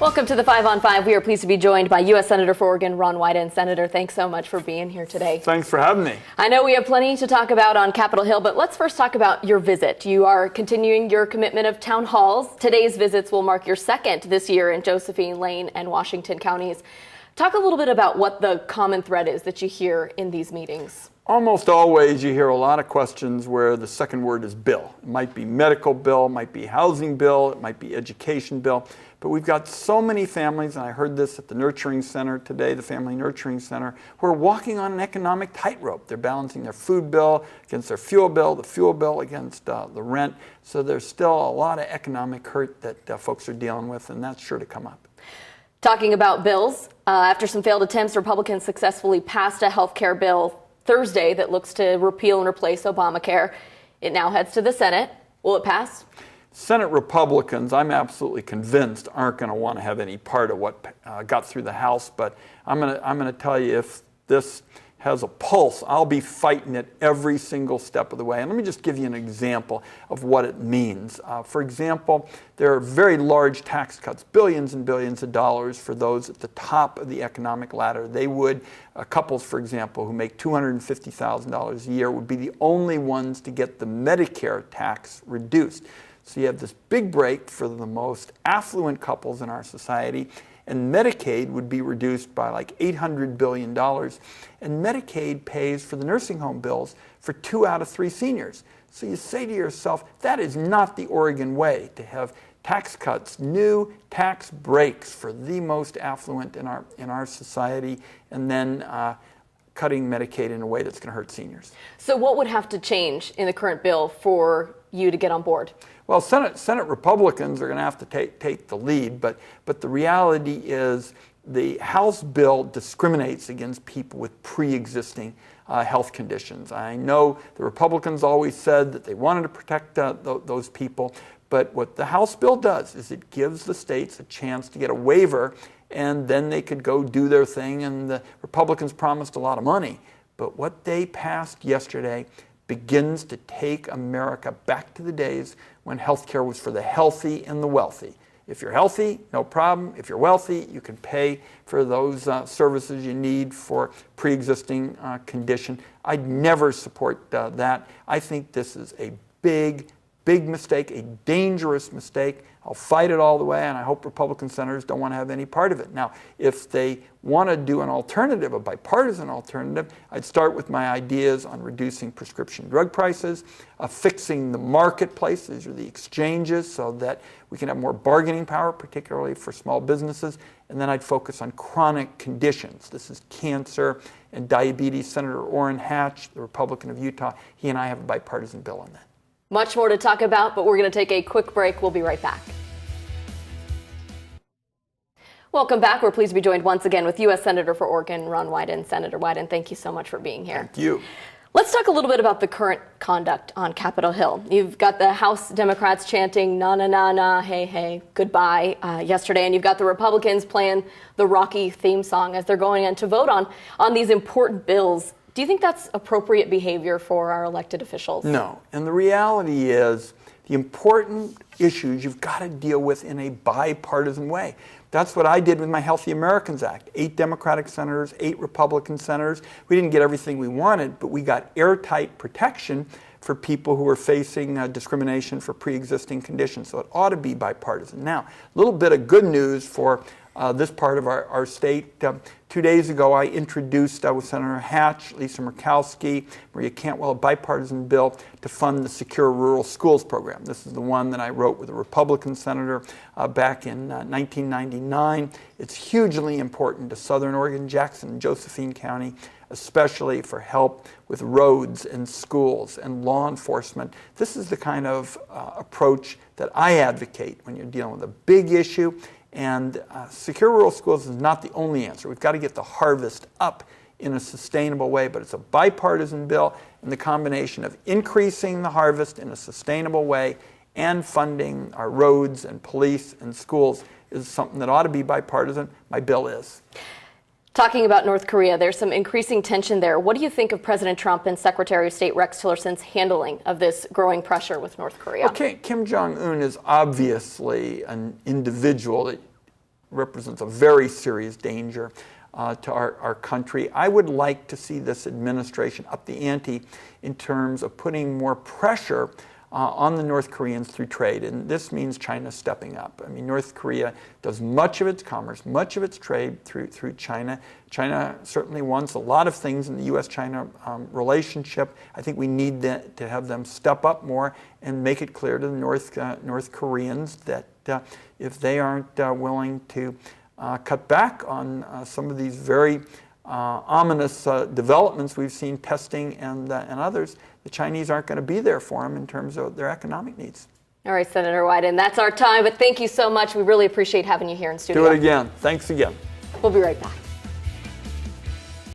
Welcome to the 5 on 5. We are pleased to be joined by U.S. Senator for Oregon, Ron Wyden. Senator, thanks so much for being here today. Thanks for having me. I know we have plenty to talk about on Capitol Hill, but let's first talk about your visit. You are continuing your commitment of town halls. Today's visits will mark your second this year in Josephine, Lane, and Washington counties. Talk a little bit about what the common thread is that you hear in these meetings. Almost always you hear a lot of questions where the second word is bill. It might be medical bill, it might be housing bill, it might be education bill. But we've got so many families, and I heard this at the Nurturing Center today, the Family Nurturing Center, who are walking on an economic tightrope. They're balancing their food bill against their fuel bill, the fuel bill against the rent. So there's still a lot of economic hurt that folks are dealing with, and that's sure to come up. Talking about bills, after some failed attempts, Republicans successfully passed a health care bill Thursday that looks to repeal and replace Obamacare. It now heads to the Senate. Will it pass? Senate Republicans, I'm absolutely convinced, aren't going to want to have any part of what got through the House. But I'm going to tell you, if this has a pulse, I'll be fighting it every single step of the way. And let me just give you an example of what it means. For example, there are very large tax cuts, billions and billions of dollars for those at the top of the economic ladder. They would, couples, for example, who make $250,000 a year would be the only ones to get the Medicare tax reduced. So you have this big break for the most affluent couples in our society, and Medicaid would be reduced by like $800 billion. And Medicaid pays for the nursing home bills for 2 out of 3 seniors. So you say to yourself, that is not the Oregon way to have tax cuts, new tax breaks for the most affluent in our society, and then cutting Medicaid in a way that's going to hurt seniors. So what would have to change in the current bill for you to get on board? Well, Senate Republicans are going to have to take the lead, but the reality is the House bill discriminates against people with pre-existing health conditions. I know the Republicans always said that they wanted to protect those people, but what the House bill does is it gives the states a chance to get a waiver, and then they could go do their thing, and the Republicans promised a lot of money. But what they passed yesterday begins to take America back to the days when health care was for the healthy and the wealthy. If you're healthy, no problem. If you're wealthy, you can pay for those services you need for pre-existing condition. I'd never support that. I think this is a big mistake, a dangerous mistake. I'll fight it all the way, and I hope Republican senators don't want to have any part of it. Now, if they want to do an alternative, a bipartisan alternative, I'd start with my ideas on reducing prescription drug prices, fixing the marketplace, these are the exchanges, so that we can have more bargaining power, particularly for small businesses, and then I'd focus on chronic conditions. This is cancer and diabetes. Senator Orrin Hatch, the Republican of Utah, he and I have a bipartisan bill on that. Much more to talk about, but we're going to take a quick break. We'll be right back. Welcome back. We're pleased to be joined once again with U.S. Senator for Oregon, Ron Wyden. Senator Wyden, thank you so much for being here. Thank you. Let's talk a little bit about the current conduct on Capitol Hill. You've got the House Democrats chanting, na, na, na, na, hey, hey, goodbye, yesterday, and you've got the Republicans playing the Rocky theme song as they're going in to vote on these important bills. Do you think that's appropriate behavior for our elected officials? No. And the reality is the important issues you've got to deal with in a bipartisan way. That's what I did with my Healthy Americans Act. 8 Democratic senators, 8 Republican senators. We didn't get everything we wanted, but we got airtight protection for people who are facing discrimination for pre-existing conditions. So it ought to be bipartisan. Now, a little bit of good news for this part of our state. 2 days ago, I introduced with Senator Hatch, Lisa Murkowski, Maria Cantwell, a bipartisan bill to fund the Secure Rural Schools program. This is the one that I wrote with a Republican senator back in 1999. It's hugely important to Southern Oregon, Jackson, and Josephine County, especially for help with roads and schools and law enforcement. This is the kind of approach that I advocate when you're dealing with a big issue. And Secure Rural Schools is not the only answer. We've got to get the harvest up in a sustainable way, but it's a bipartisan bill, and the combination of increasing the harvest in a sustainable way and funding our roads and police and schools is something that ought to be bipartisan. My bill is. Talking about North Korea, there's some increasing tension there. What do you think of President Trump and Secretary of State Rex Tillerson's handling of this growing pressure with North Korea? Okay, Kim Jong-un is obviously an individual that represents a very serious danger to our country. I would like to see this administration up the ante in terms of putting more pressure on the North Koreans through trade, and this means China stepping up. I mean, North Korea does much of its commerce, much of its trade through China. China certainly wants a lot of things in the U.S.-China relationship. I think we need to have them step up more and make it clear to the North Koreans that if they aren't willing to cut back on some of these very ominous developments we've seen, testing and others, the Chinese aren't going to be there for them in terms of their economic needs. All right, Senator Wyden, that's our time, but thank you so much. We really appreciate having you here in studio. Do it again. Thanks again. We'll be right back.